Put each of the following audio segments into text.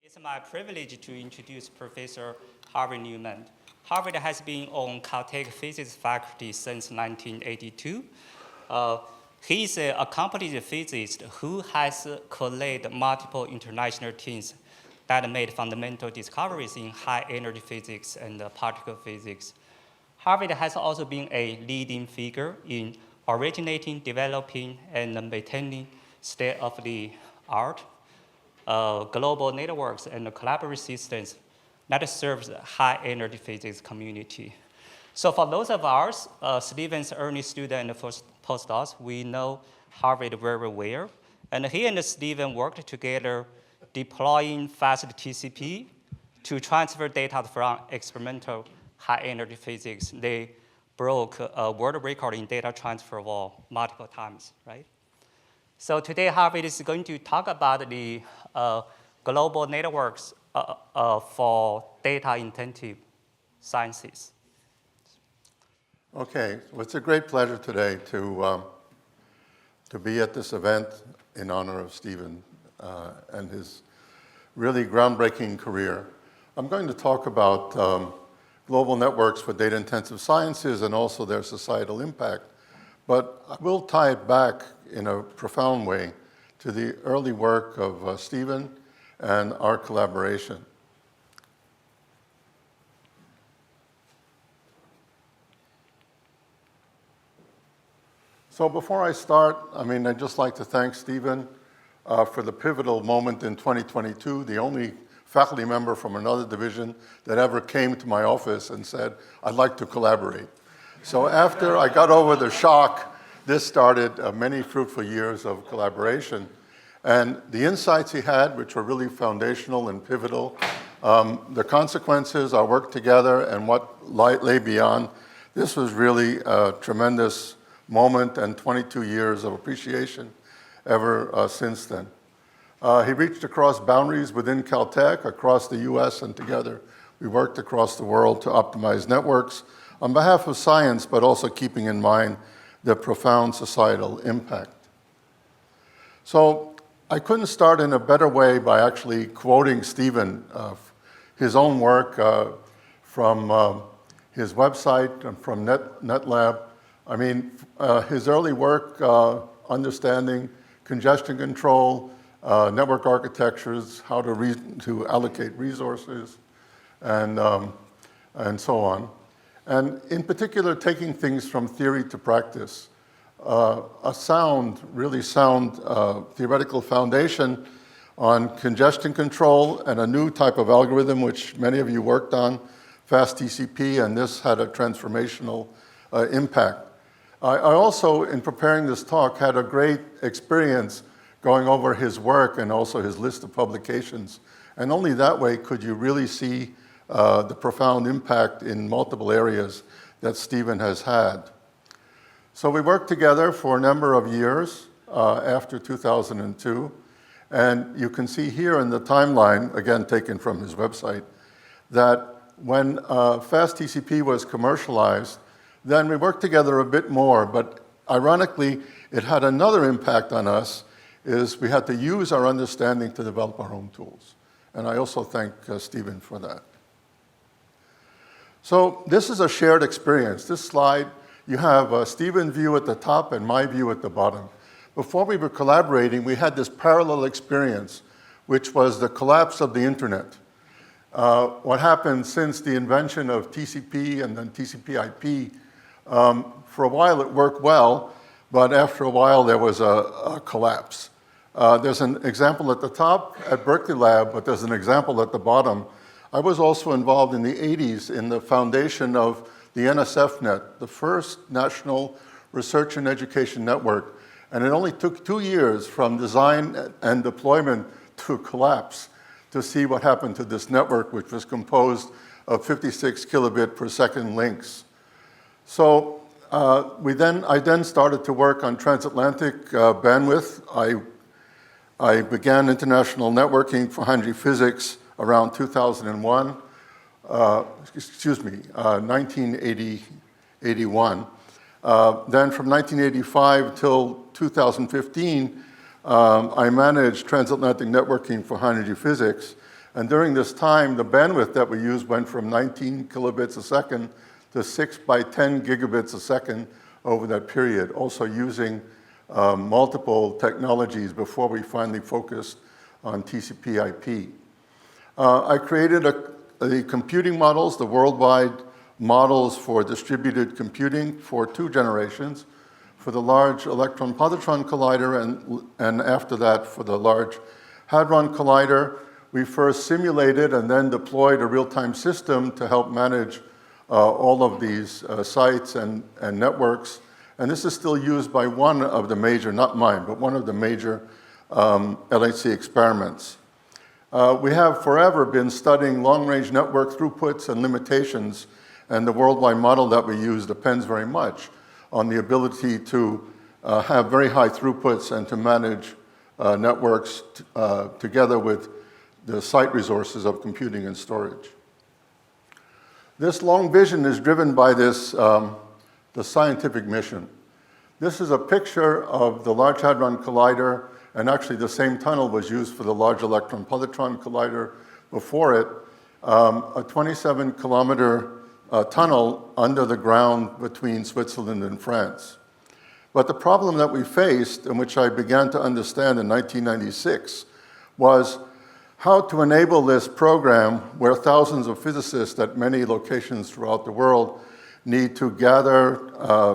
It's my privilege to introduce Professor Harvey Newman. Harvard has been on Caltech physics faculty since 1982. He is an accomplished physicist who has collated multiple international teams that made fundamental discoveries in high-energy physics and particle physics. Harvard has also been a leading figure in originating, developing, and maintaining state-of-the-art global networks and collaborative systems that serves the high-energy physics community. So for those of us, Stephen's early student and postdocs, we know Harvard very well. And he and Stephen worked together deploying fast TCP to transfer data from experimental high-energy physics. They broke a world record in data transfer multiple times, right? So today, Harvard is going to talk about the global networks for data-intensive sciences. Okay, well, it's a great pleasure today to be at this event in honor of Stephen and his really groundbreaking career. I'm going to talk about global networks for data-intensive sciences and also their societal impact, but I will tie it back in a profound way to the early work of Stephen and our collaboration. So before I start, I'd just like to thank Stephen for the pivotal moment in 2022, the only faculty member from another division that ever came to my office and said, I'd like to collaborate. So after I got over the shock, this started many fruitful years of collaboration. And the insights he had, which were really foundational and pivotal, the consequences, our work together, and what lay beyond, this was really a tremendous moment and 22 years of appreciation ever since then. He reached across boundaries within Caltech, across the US, and together we worked across the world to optimize networks on behalf of science, but also keeping in mind the profound societal impact. So I couldn't start in a better way by actually quoting Stephen, his own work from his website and from NetLab. His early work understanding congestion control, network architectures, how to allocate resources, and so on. And in particular, taking things from theory to practice. A really sound theoretical foundation on congestion control and a new type of algorithm, which many of you worked on, fast TCP, and this had a transformational impact. I also, in preparing this talk, had a great experience going over his work and also his list of publications. And only that way could you really see the profound impact in multiple areas that Stephen has had. So we worked together for a number of years after 2002. And you can see here in the timeline, again taken from his website, that when fast TCP was commercialized, then we worked together a bit more, but ironically, it had another impact on us, is we had to use our understanding to develop our own tools. And I also thank Stephen for that. So this is a shared experience. This slide, you have Stephen's view at the top and my view at the bottom. Before we were collaborating, we had this parallel experience, which was the collapse of the internet. What happened since the invention of TCP and then TCP/IP, for a while it worked well, but after a while there was a collapse. There's an example at the top at Berkeley Lab, but there's an example at the bottom. I was also involved in the 80s in the foundation of the NSFNet, the first national research and education network. And it only took 2 years from design and deployment to collapse to see what happened to this network, which was composed of 56 kilobit per second links. So I then started to work on transatlantic bandwidth. I began international networking for high-energy physics around 2001, 1981. Then from 1985 till 2015, I managed transatlantic networking for high-energy physics. And during this time, the bandwidth that we used went from 19 kilobits a second to 6 by 10 gigabits a second over that period, also using multiple technologies before we finally focused on TCP/IP. I created the computing models, the worldwide models for distributed computing for 2 generations, for the Large Electron-Positron Collider and after that for the Large Hadron Collider. We first simulated and then deployed a real-time system to help manage all of these sites and networks. And this is still used by one of the major, not mine, but one of the major LHC experiments. We have forever been studying long-range network throughputs and limitations, and the worldwide model that we use depends very much on the ability to have very high throughputs and to manage networks together with the site resources of computing and storage. This long vision is driven by this, the scientific mission. This is a picture of the Large Hadron Collider, and actually the same tunnel was used for the Large Electron-Positron Collider before it, a 27-kilometer tunnel under the ground between Switzerland and France. But the problem that we faced, and which I began to understand in 1996, was how to enable this program where thousands of physicists at many locations throughout the world need to gather,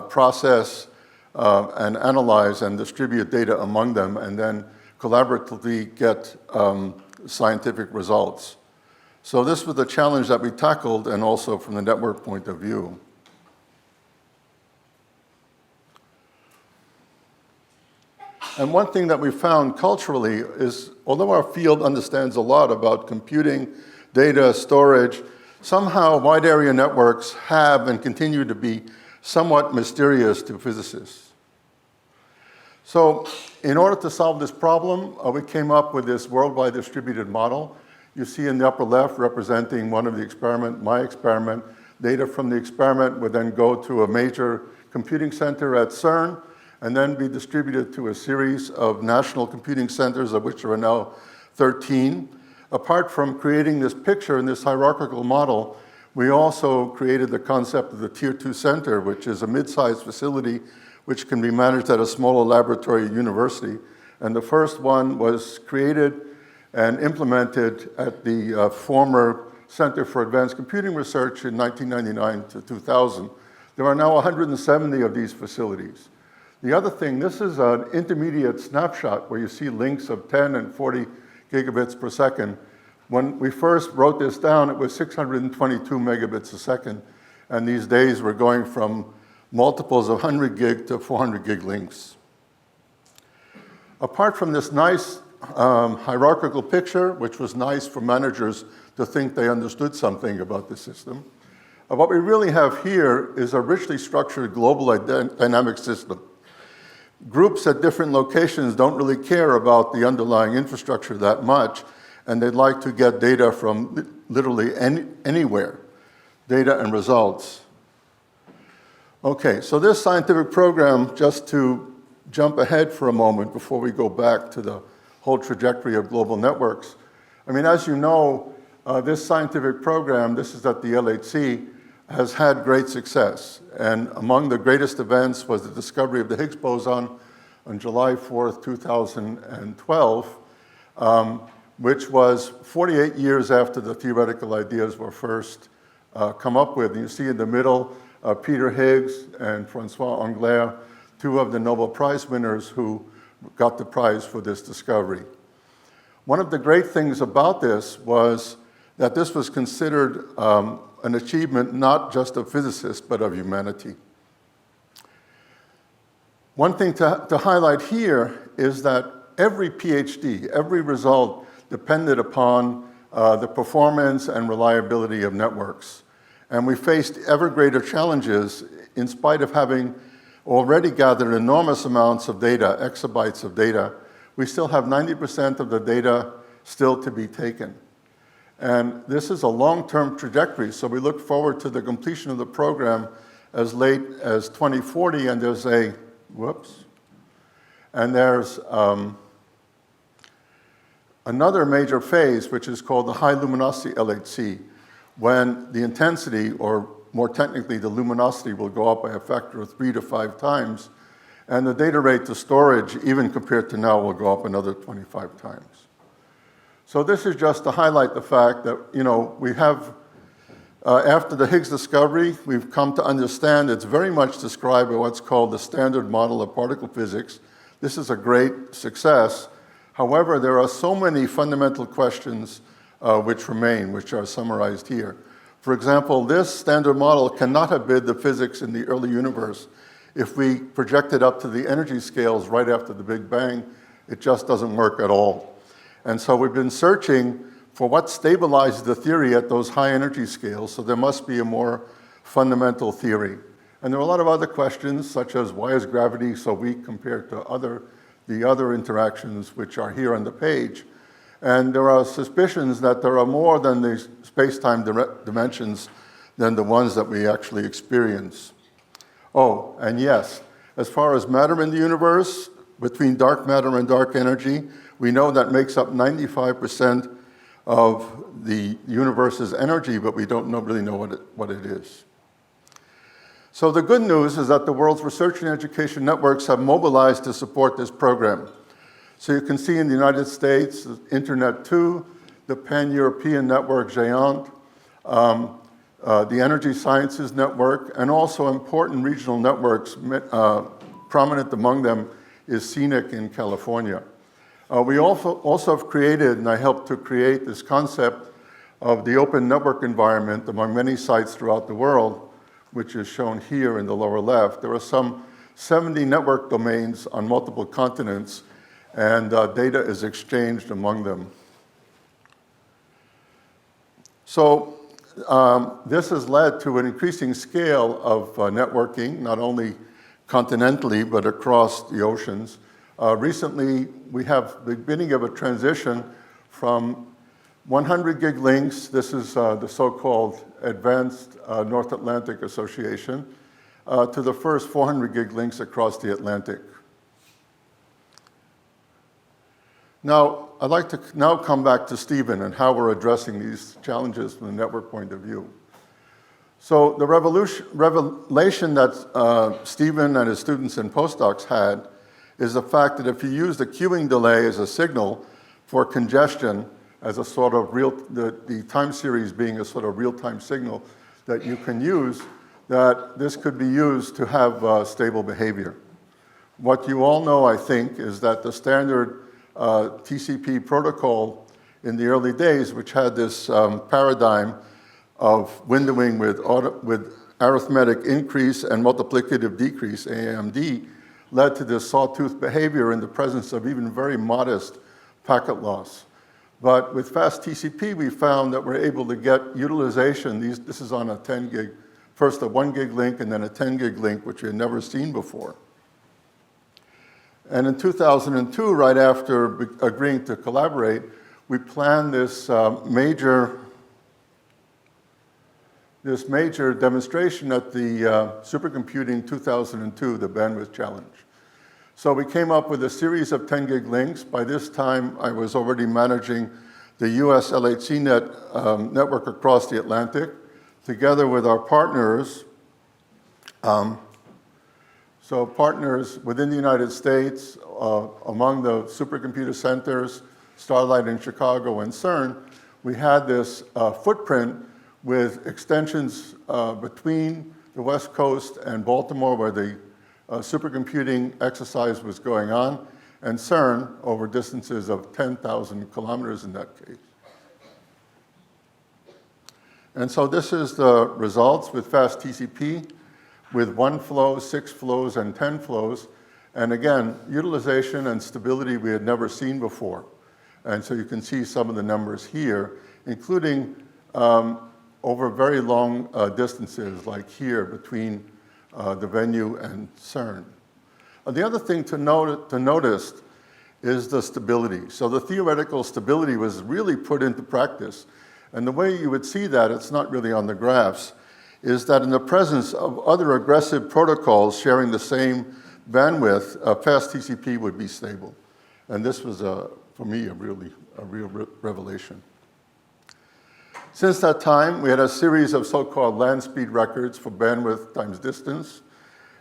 process, and analyze and distribute data among them, and then collaboratively get scientific results. So this was the challenge that we tackled, and also from the network point of view. And one thing that we found culturally is, although our field understands a lot about computing, data, storage, somehow wide area networks have and continue to be somewhat mysterious to physicists. So in order to solve this problem, we came up with this worldwide distributed model. You see in the upper left representing one of the experiment, my experiment. Data from the experiment would then go to a major computing center at CERN, and then be distributed to a series of national computing centers, of which there are now 13. Apart from creating this picture in this hierarchical model, we also created the concept of the Tier 2 center, which is a mid-sized facility which can be managed at a smaller laboratory at university. And the first one was created and implemented at the former Center for Advanced Computing Research in 1999 to 2000. There are now 170 of these facilities. The other thing, this is an intermediate snapshot where you see links of 10 and 40 gigabits per second. When we first wrote this down, it was 622 megabits a second, and these days we're going from multiples of 100 gig to 400 gig links. Apart from this nice hierarchical picture, which was nice for managers to think they understood something about the system, what we really have here is a richly structured global dynamic system. Groups at different locations don't really care about the underlying infrastructure that much, and they'd like to get data from literally anywhere, data and results. Okay, so this scientific program, just to jump ahead for a moment before we go back to the whole trajectory of global networks. I mean, as you know, this scientific program, this is at the LHC, has had great success. And among the greatest events was the discovery of the Higgs boson on July 4th, 2012, which was 48 years after the theoretical ideas were first come up with. And you see in the middle, Peter Higgs and Francois Englert, 2 of the Nobel Prize winners who got the prize for this discovery. One of the great things about this was that this was considered an achievement not just of physicists, but of humanity. One thing to highlight here is that every PhD, every result depended upon the performance and reliability of networks. And we faced ever greater challenges in spite of having already gathered enormous amounts of data, exabytes of data. We still have 90% of the data still to be taken. And this is a long-term trajectory, so we look forward to the completion of the program as late as 2040, and there's another major phase, which is called the high luminosity LHC, when the intensity, or more technically, the luminosity will go up by a factor of 3 to 5 times, and the data rate to storage, even compared to now, will go up another 25 times. So this is just to highlight the fact that, we have, after the Higgs discovery, we've come to understand it's very much described by what's called the standard model of particle physics. This is a great success. However, there are so many fundamental questions which remain, which are summarized here. For example, this standard model cannot have been the physics in the early universe. If we project it up to the energy scales right after the Big Bang, it just doesn't work at all. And so we've been searching for what stabilizes the theory at those high energy scales, so there must be a more fundamental theory. And there are a lot of other questions, such as why is gravity so weak compared to the other interactions which are here on the page. And there are suspicions that there are more than the space-time dimensions than the ones that we actually experience. Oh, and yes, as far as matter in the universe, between dark matter and dark energy, we know that makes up 95% of the universe's energy, but we don't really know what it is. So the good news is that the world's research and education networks have mobilized to support this program. So you can see in the United States, Internet 2, the Pan-European Network GÉANT, the Energy Sciences Network, and also important regional networks. Prominent among them is CNIC in California. We also have created, and I helped to create, this concept of the open network environment among many sites throughout the world, which is shown here in the lower left. There are some 70 network domains on multiple continents, and data is exchanged among them. So this has led to an increasing scale of networking, not only continentally, but across the oceans. Recently, we have the beginning of a transition from 100 gig links, this is the so-called Advanced North Atlantic Association, to the first 400 gig links across the Atlantic. Now, I'd like to now come back to Stephen and how we're addressing these challenges from the network point of view. So the revelation that Stephen and his students and postdocs had is the fact that if you use the queuing delay as a signal for congestion, as a sort of the time series being a sort of real-time signal that you can use, that this could be used to have stable behavior. What you all know, I think, is that the standard TCP protocol in the early days, which had this paradigm of windowing with arithmetic increase and multiplicative decrease, AMD, led to this sawtooth behavior in the presence of even very modest packet loss. But with fast TCP, we found that we're able to get utilization. This is on a 10 gig, first a 1 gig link and then a 10 gig link, which we had never seen before. And in 2002, right after agreeing to collaborate, we planned this major demonstration at the Supercomputing 2002, the Bandwidth Challenge. So we came up with a series of 10 gig links. By this time, I was already managing the US LHC network across the Atlantic, together with our partners. So partners within the United States, among the supercomputer centers, Starlight in Chicago and CERN, we had this footprint with extensions between the West Coast and Baltimore, where the supercomputing exercise was going on, and CERN over distances of 10,000 kilometers in that case. And so this is the results with fast TCP, with 1 flow, 6 flows, and 10 flows. And again, utilization and stability we had never seen before. And so you can see some of the numbers here, including over very long distances, like here between the venue and CERN. The other thing to notice is the stability. So the theoretical stability was really put into practice. And the way you would see that, it's not really on the graphs, is that in the presence of other aggressive protocols sharing the same bandwidth, fast TCP would be stable. And this was, for me, a real revelation. Since that time, we had a series of so-called land speed records for bandwidth times distance.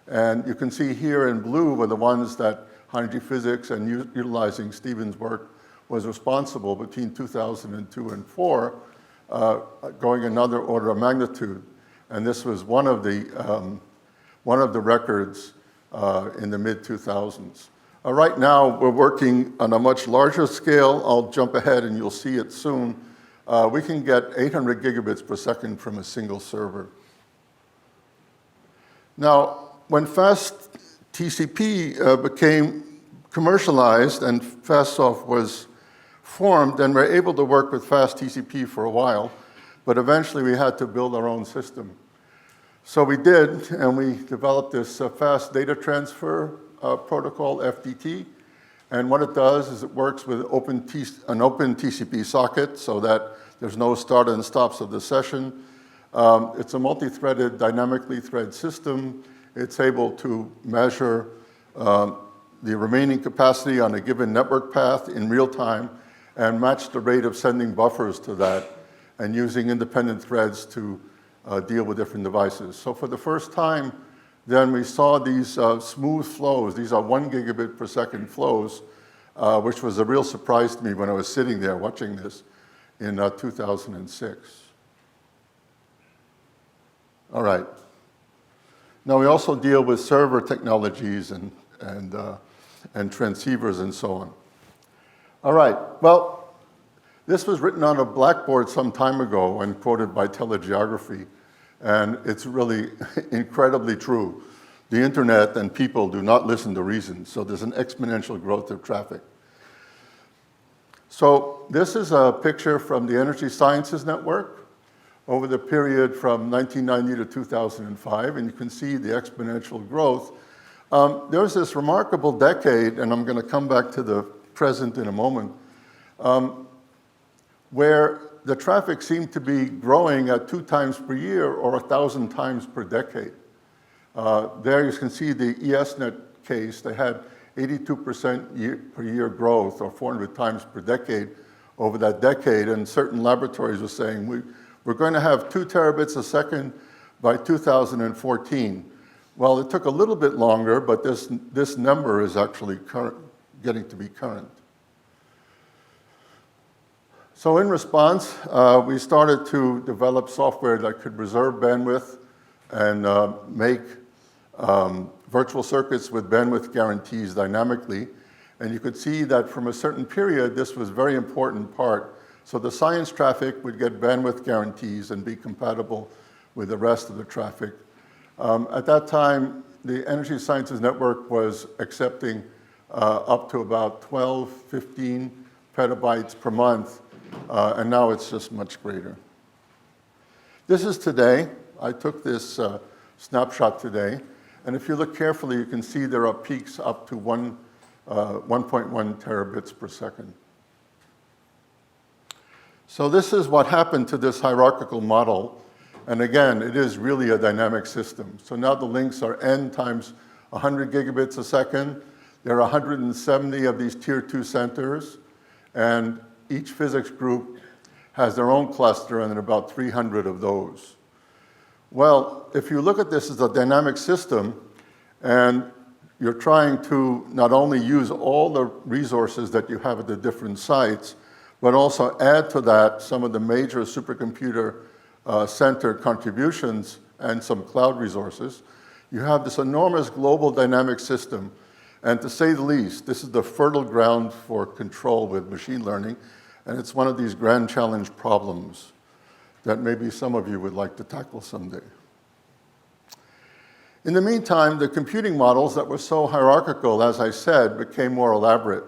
And you can see here in blue were the ones that high-energy physics and utilizing Stephen's work was responsible between 2002 and 4, going another order of magnitude. And this was one of the records in the mid-2000s. Right now, we're working on a much larger scale. I'll jump ahead and you'll see it soon. We can get 800 gigabits per second from a single server. Now, when fast TCP became commercialized and FastSoft was formed, then we're able to work with fast TCP for a while, but eventually we had to build our own system. So we did, and we developed this fast data transfer protocol, FDT. And what it does is it works with an open TCP socket so that there's no start and stops of the session. It's a multi-threaded, dynamically thread system. It's able to measure the remaining capacity on a given network path in real time and match the rate of sending buffers to that and using independent threads to deal with different devices. So for the first time, then we saw these smooth flows. These are 1 gigabit per second flows, which was a real surprise to me when I was sitting there watching this in 2006. All right. Now we also deal with server technologies and transceivers and so on. All right. Well, this was written on a blackboard some time ago and quoted by Telegeography. And it's really incredibly true. The internet and people do not listen to reason, so there's an exponential growth of traffic. So this is a picture from the Energy Sciences Network over the period from 1990 to 2005, and you can see the exponential growth. There was this remarkable decade, and I'm going to come back to the present in a moment, where the traffic seemed to be growing at 2 times per year or 1,000 times per decade. There you can see the ESNet case. They had 82% per year growth, or 400 times per decade over that decade, and certain laboratories were saying we're going to have 2 terabits a second by 2014. Well, it took a little bit longer, but this number is actually getting to be current. So in response, we started to develop software that could reserve bandwidth and make virtual circuits with bandwidth guarantees dynamically. And you could see that from a certain period, this was a very important part. So the science traffic would get bandwidth guarantees and be compatible with the rest of the traffic. At that time, the Energy Sciences Network was accepting up to about 12, 15 petabytes per month. And now it's just much greater. This is today. I took this snapshot today. And if you look carefully, you can see there are peaks up to 1.1 terabits per second. So this is what happened to this hierarchical model. And again, it is really a dynamic system. So now the links are n times 100 gigabits a second. There are 170 of these tier 2 centers. And each physics group has their own cluster, and there are about 300 of those. Well, if you look at this as a dynamic system, and you're trying to not only use all the resources that you have at the different sites, but also add to that some of the major supercomputer center contributions and some cloud resources, you have this enormous global dynamic system. And to say the least, this is the fertile ground for control with machine learning. And it's one of these grand challenge problems that maybe some of you would like to tackle someday. In the meantime, the computing models that were so hierarchical, as I said, became more elaborate.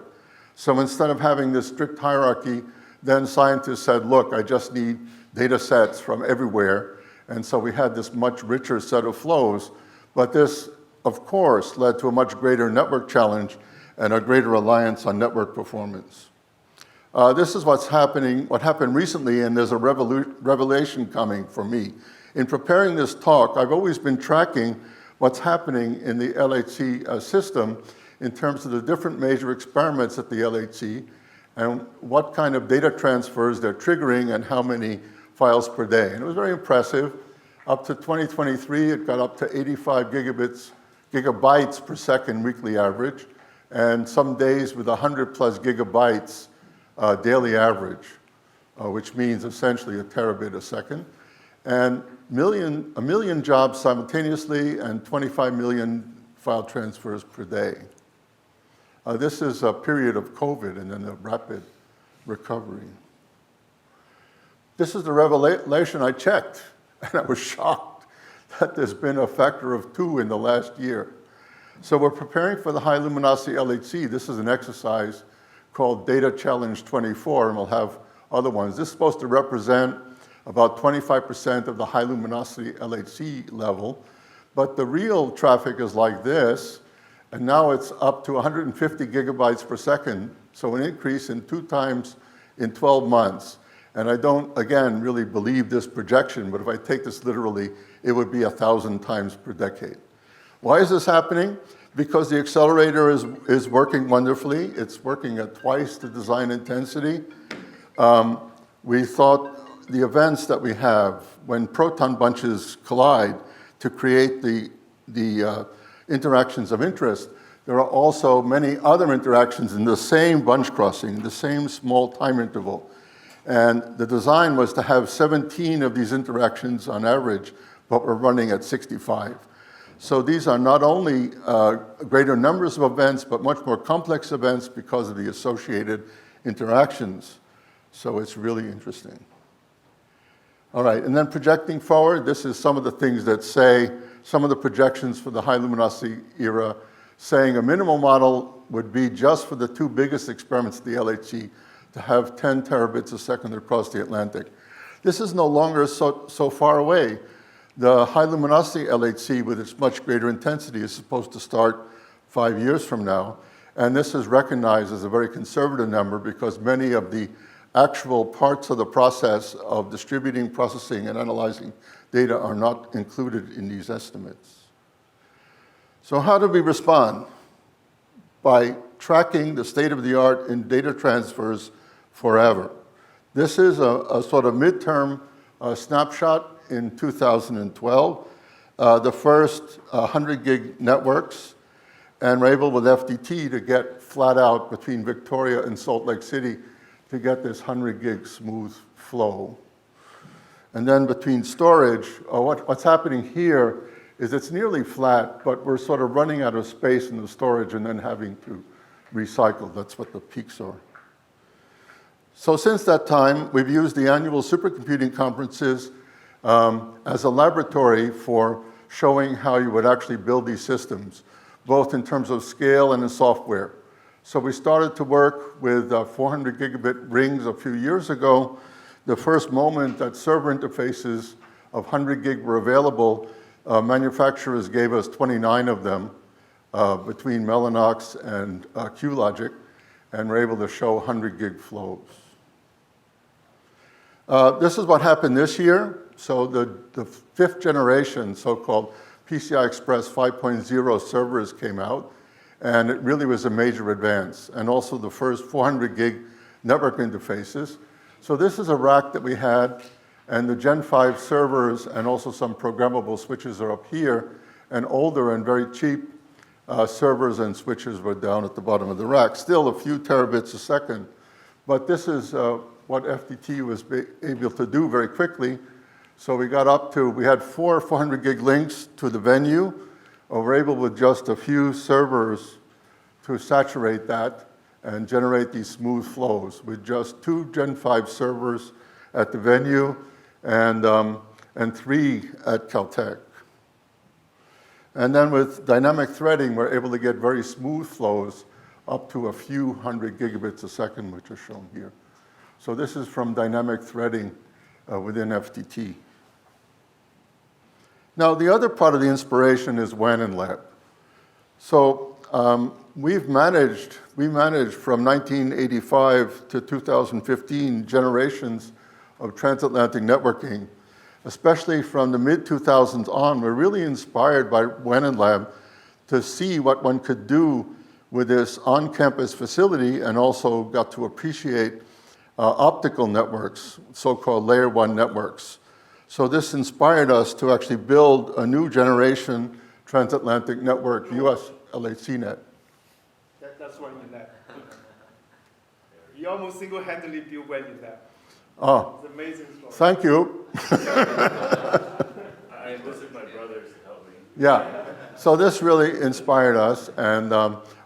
So instead of having this strict hierarchy, then scientists said, look, I just need data sets from everywhere. And so we had this much richer set of flows. But this, of course, led to a much greater network challenge and a greater reliance on network performance. This is what happened recently, and there's a revelation coming for me. In preparing this talk, I've always been tracking what's happening in the LHC system in terms of the different major experiments at the LHC and what kind of data transfers they're triggering and how many files per day. And it was very impressive. Up to 2023, it got up to 85 gigabytes per second weekly average, and some days with 100 plus gigabytes daily average, which means essentially a terabit a second. And a million jobs simultaneously and 25 million file transfers per day. This is a period of COVID and then a rapid recovery. This is the revelation I checked, and I was shocked that there's been a factor of 2 in the last year. So we're preparing for the high luminosity LHC. This is an exercise called Data Challenge 24, and we'll have other ones. This is supposed to represent about 25% of the high luminosity LHC level, but the real traffic is like this, and now it's up to 150 gigabytes per second, so an increase in 2 times in 12 months. And I don't, again, really believe this projection, but if I take this literally, it would be 1,000 times per decade. Why is this happening? Because the accelerator is working wonderfully. It's working at twice the design intensity. We thought the events that we have when proton bunches collide to create the interactions of interest, there are also many other interactions in the same bunch crossing, the same small time interval. And the design was to have 17 of these interactions on average, but we're running at 65. So these are not only greater numbers of events, but much more complex events because of the associated interactions. So it's really interesting. All right, and then projecting forward, this is some of the things that say, some of the projections for the high luminosity era, saying a minimal model would be just for the 2 biggest experiments at the LHC to have 10 terabits a second across the Atlantic. This is no longer so far away. The high luminosity LHC with its much greater intensity is supposed to start 5 years from now. And this is recognized as a very conservative number because many of the actual parts of the process of distributing, processing, and analyzing data are not included in these estimates. So how do we respond? By tracking the state of the art in data transfers forever. This is a sort of midterm snapshot in 2012. The first 100 gig networks, and we're able with FDT to get flat out between Victoria and Salt Lake City to get this 100 gig smooth flow. And then between storage, what's happening here is it's nearly flat, but we're sort of running out of space in the storage and then having to recycle. That's what the peaks are. So since that time, we've used the annual supercomputing conferences as a laboratory for showing how you would actually build these systems, both in terms of scale and in software. So we started to work with 400 gigabit rings a few years ago. The first moment that server interfaces of 100 gig were available, manufacturers gave us 29 of them between Mellanox and QLogic, and we're able to show 100 gig flows. This is what happened this year. So the 5th generation, so-called PCI Express 5.0 servers came out, and it really was a major advance, and also the first 400 gig network interfaces. So this is a rack that we had, and the Gen 5 servers and also some programmable switches are up here, and older and very cheap servers and switches were down at the bottom of the rack. Still a few terabits a second, but this is what FTT was able to do very quickly. So we got up to, we had 4 400 gig links to the venue. We're able with just a few servers to saturate that and generate these smooth flows with just 2 Gen 5 servers at the venue and 3 at Caltech. And then with dynamic threading, we're able to get very smooth flows up to a few 100 gigabits a second, which are shown here. So this is from dynamic threading within FTT. Now, the other part of the inspiration is WAN and Lab. So we managed from 1985 to 2015 generations of transatlantic networking, especially from the mid-2000s on. We're really inspired by WAN and Lab to see what one could do with this on-campus facility and also got to appreciate optical networks, so-called layer 1 networks. So this inspired us to actually build a new generation transatlantic network, US LACnet. That's what you left. You almost single-handedly built where you left. Oh, It's amazing story. thank you. I enlisted my brothers to help me. Yeah, so this really inspired us, and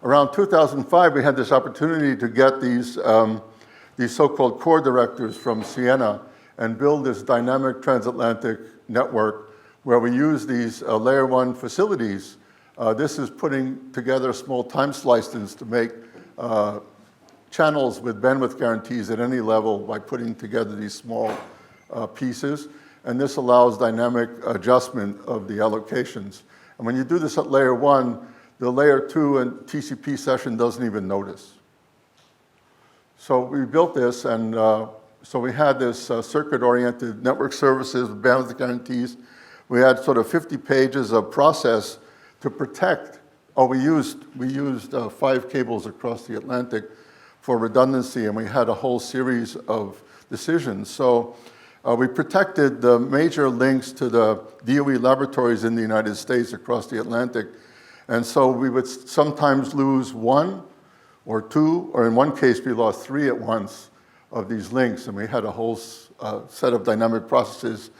around 2005 we had this opportunity to get these so-called core directors from Siena and build this dynamic transatlantic network where we use these layer 1 facilities. This is putting together small time slices to make channels with bandwidth guarantees at any level by putting together these small pieces. And this allows dynamic adjustment of the allocations. And when you do this at layer 1, the layer 2 and TCP session doesn't even notice. So we built this, and so we had this circuit-oriented network services with bandwidth guarantees. We had sort of 50 pages of process to protect. Oh, we used 5 cables across the Atlantic for redundancy, and we had a whole series of decisions. So we protected the major links to the DOE laboratories in the United States across the Atlantic. And so we would sometimes lose 1 or 2, or in one case we lost 3 at once of these links, and we had a whole set of dynamic processes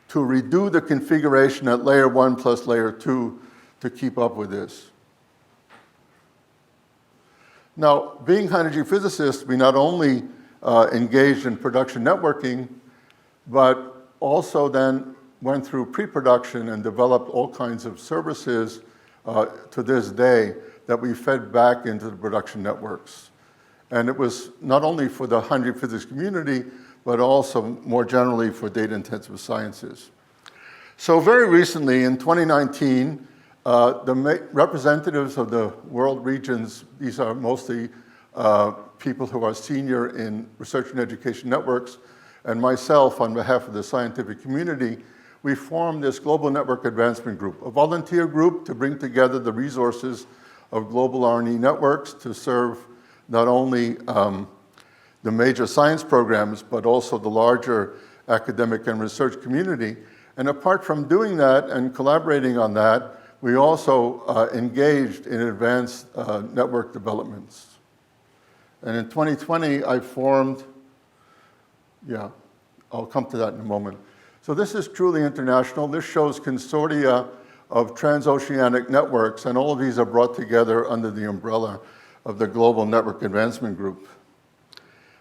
to redo the configuration at layer 1 plus layer 2 to keep up with this. Now, being high-energy physicists, we not only engaged in production networking, but also then went through pre-production and developed all kinds of services to this day that we fed back into the production networks. And it was not only for the high-energy physics community, but also more generally for data-intensive sciences. So very recently, in 2019, the representatives of the world regions, these are mostly people who are senior in research and education networks, and myself on behalf of the scientific community, we formed this Global Network Advancement Group, a volunteer group to bring together the resources of global R&E networks to serve not only the major science programs, but also the larger academic and research community. And apart from doing that and collaborating on that, we also engaged in advanced network developments. And in 2020, I formed, I'll come to that in a moment. So this is truly international. This shows consortia of transoceanic networks, and all of these are brought together under the umbrella of the Global Network Advancement Group.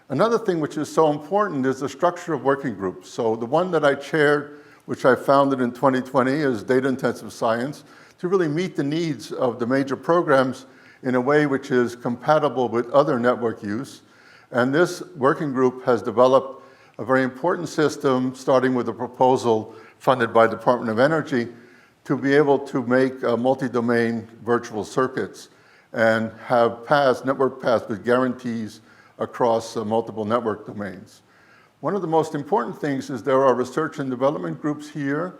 Another thing which is so important is the structure of working groups. So the one that I chaired, which I founded in 2020, is Data Intensive Science, to really meet the needs of the major programs in a way which is compatible with other network use. And this working group has developed a very important system, starting with a proposal funded by the Department of Energy, to be able to make multi-domain virtual circuits and have network paths with guarantees across multiple network domains. One of the most important things is there are research and development groups here,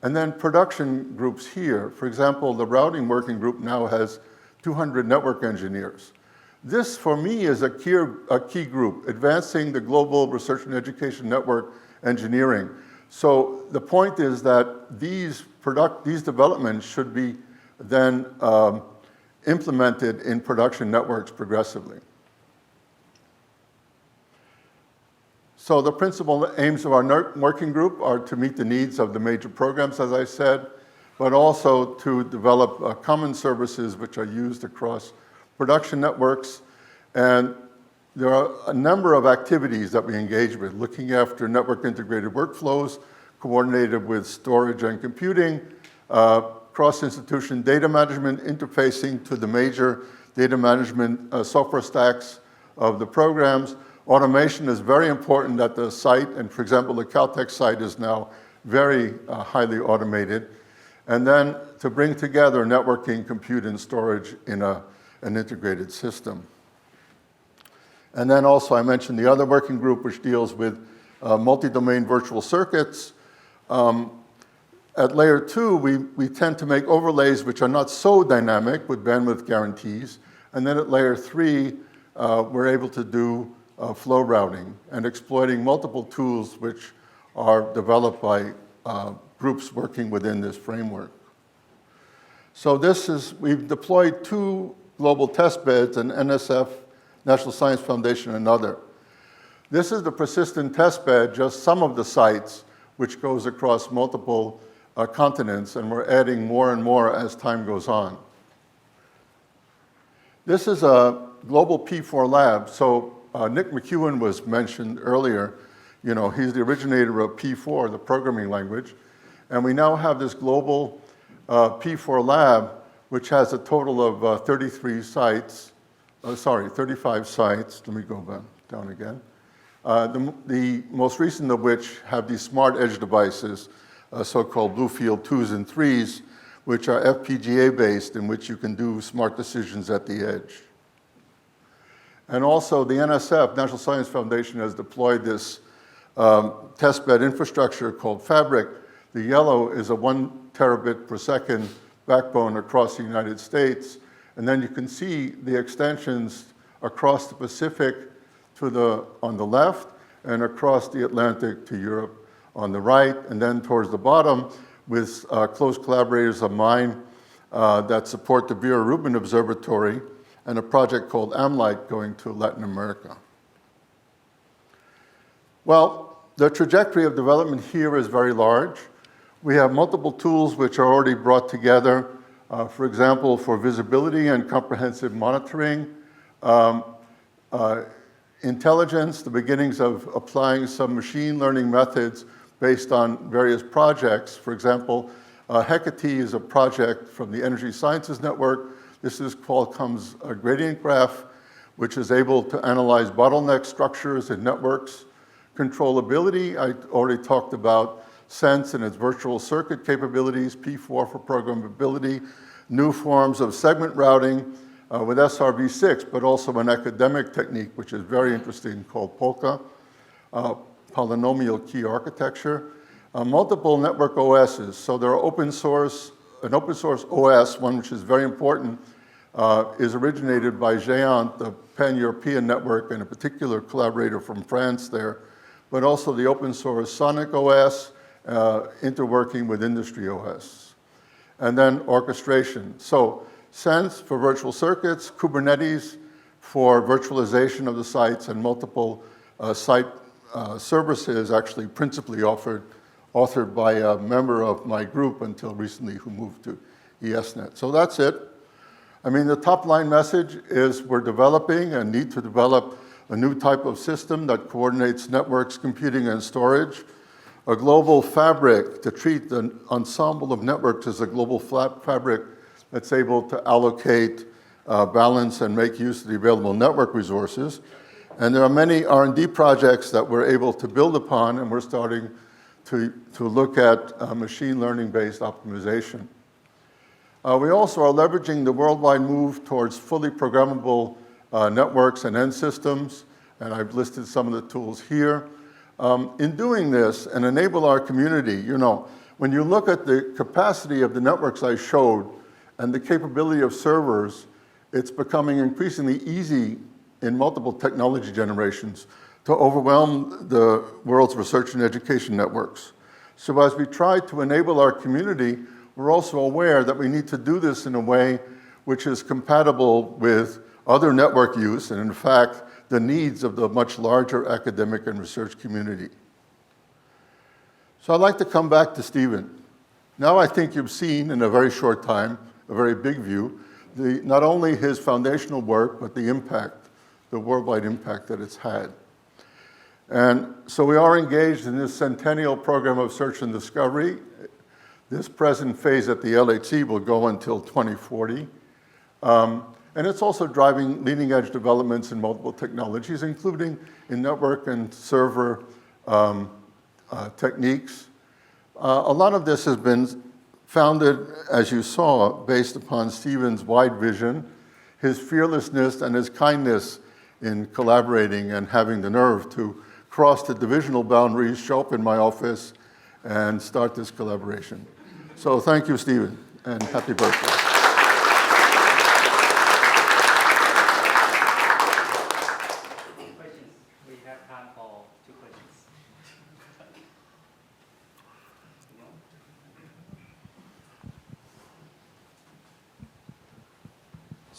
and then production groups here. For example, the routing working group now has 200 network engineers. This, for me, is a key group, advancing the global research and education network engineering. So the point is that these developments should be then implemented in production networks progressively. So the principal aims of our working group are to meet the needs of the major programs, as I said, but also to develop common services which are used across production networks. And there are a number of activities that we engage with, looking after network integrated workflows, coordinated with storage and computing, cross-institution data management, interfacing to the major data management software stacks of the programs. Automation is very important at the site, and for example, the Caltech site is now very highly automated. And then to bring together networking, compute, and storage in an integrated system. And then also I mentioned the other working group which deals with multi-domain virtual circuits. At layer 2, we tend to make overlays which are not so dynamic with bandwidth guarantees, And then at layer 3, we're able to do flow routing and exploiting multiple tools which are developed by groups working within this framework. So we've deployed 2 global test beds, and NSF, National Science Foundation, another. This is the persistent test bed, just some of the sites, which goes across multiple continents, and we're adding more and more as time goes on. This is a global P4 lab. So Nick McEwen was mentioned earlier. You know, he's the originator of P4, the programming language. And we now have this global P4 lab, which has a total of 35 sites. Let me go back down again. The most recent of which have these smart edge devices, so-called Bluefield 2s and 3s, which are FPGA-based, in which you can do smart decisions at the edge. And also the NSF, National Science Foundation, has deployed this testbed infrastructure called Fabric. The yellow is a 1 terabit per second backbone across the United States. And then you can see the extensions across the Pacific on the left and across the Atlantic to Europe on the right, and then towards the bottom with close collaborators of mine that support the Vera Rubin Observatory and a project called AmLight going to Latin America. Well, the trajectory of development here is very large. We have multiple tools which are already brought together, for example, for visibility and comprehensive monitoring, intelligence, the beginnings of applying some machine learning methods based on various projects. For example, Hecate is a project from the Energy Sciences Network. This is Qualcomm's gradient graph, which is able to analyze bottleneck structures in networks. Controllability, I already talked about Sense and its virtual circuit capabilities, P4 for programmability, new forms of segment routing with SRv6, but also an academic technique, which is very interesting, called Polka, polynomial key architecture, multiple network OSs. So there are an open source OS, one which is very important, is originated by Géant, the pan-European network, and a particular collaborator from France there, but also the open source Sonic OS, interworking with industry OS. And then orchestration. So Sense for virtual circuits, Kubernetes for virtualization of the sites, and multiple site services, actually principally authored by a member of my group until recently who moved to ESNet. So that's it. I mean, the top line message is we're developing and need to develop a new type of system that coordinates networks, computing, and storage, a global fabric to treat the ensemble of networks as a global fabric that's able to allocate, balance, and make use of the available network resources. And there are many R&D projects that we're able to build upon, and we're starting to look at machine learning-based optimization. We also are leveraging the worldwide move towards fully programmable networks and end systems, and I've listed some of the tools here. In doing this and enable our community, you know, when you look at the capacity of the networks I showed and the capability of servers, it's becoming increasingly easy in multiple technology generations to overwhelm the world's research and education networks. So as we try to enable our community, we're also aware that we need to do this in a way which is compatible with other network use, and in fact, the needs of the much larger academic and research community. So I'd like to come back to Stephen. Now I think you've seen in a very short time, a very big view, not only his foundational work, but the impact, the worldwide impact that it's had. And so we are engaged in this centennial program of search and discovery. This present phase at the LHC will go until 2040. And it's also driving leading edge developments in multiple technologies, including in network and server techniques. A lot of this has been founded, as you saw, based upon Stephen's wide vision, his fearlessness, and his kindness in collaborating and having the nerve to cross the divisional boundaries, show up in my office, and start this collaboration. So thank you, Stephen, and happy birthday.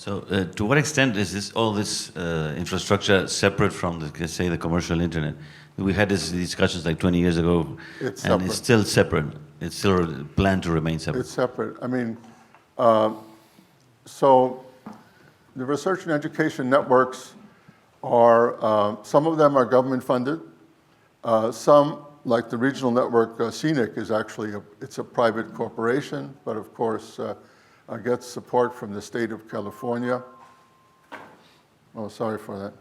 So, to what extent is all this infrastructure separate from, let's say, the commercial internet? We had these discussions like 20 years ago, It's and separate. it's still separate. It's still planned to remain separate. It's separate. I mean, so the research and education networks are, some of them are government funded. Some, like the regional network, CNIC, is actually, it's a private corporation, but of course gets support from the state of California. Oh, sorry for that.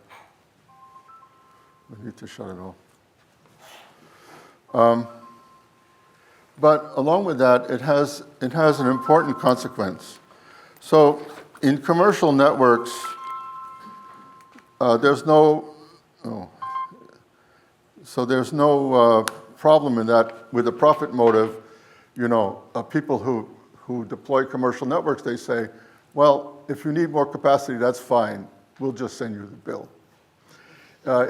I need to shut it off. But along with that, it has an important consequence. So in commercial networks, there's no problem in that with a profit motive. You know, people who deploy commercial networks, they say, well, if you need more capacity, that's fine. We'll just send you the bill.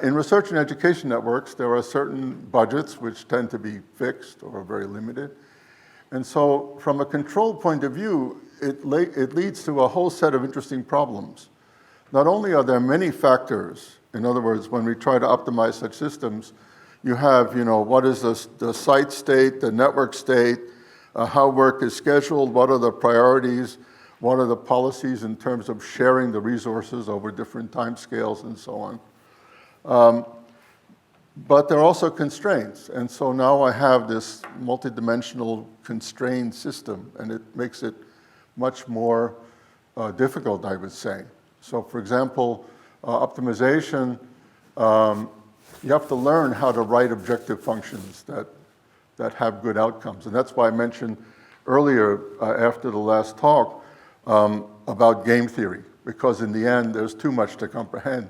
In research and education networks, there are certain budgets which tend to be fixed or very limited. And so from a control point of view, it leads to a whole set of interesting problems. Not only are there many factors, in other words, when we try to optimize such systems, you have, you know, what is the site state, the network state, how work is scheduled, what are the priorities, what are the policies in terms of sharing the resources over different time scales and so on. But there are also constraints, and so now I have this multidimensional constrained system, and it makes it much more difficult, I would say. So for example, optimization, you have to learn how to write objective functions that have good outcomes. And that's why I mentioned earlier, after the last talk, about game theory, because in the end, there's too much to comprehend.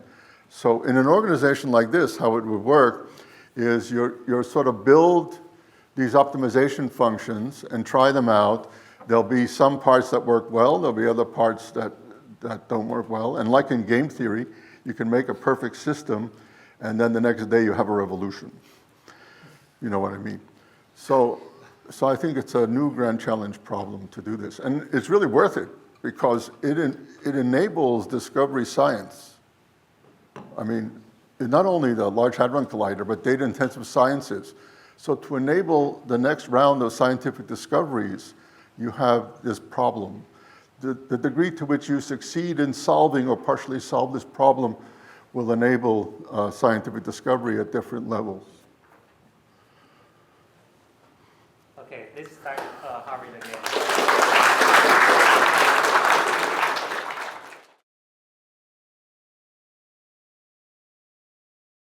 So in an organization like this, how it would work is you're sort of build these optimization functions and try them out. There'll be some parts that work well, there'll be other parts that don't work well. And like in game theory, you can make a perfect system, and then the next day you have a revolution. You know what I mean? So I think it's a new grand challenge problem to do this. And it's really worth it, because it enables discovery science. I mean, not only the Large Hadron Collider, but data-intensive sciences. So to enable the next round of scientific discoveries, you have this problem. The degree to which you succeed in solving or partially solve this problem will enable scientific discovery at different levels. Okay, this is Harvard again.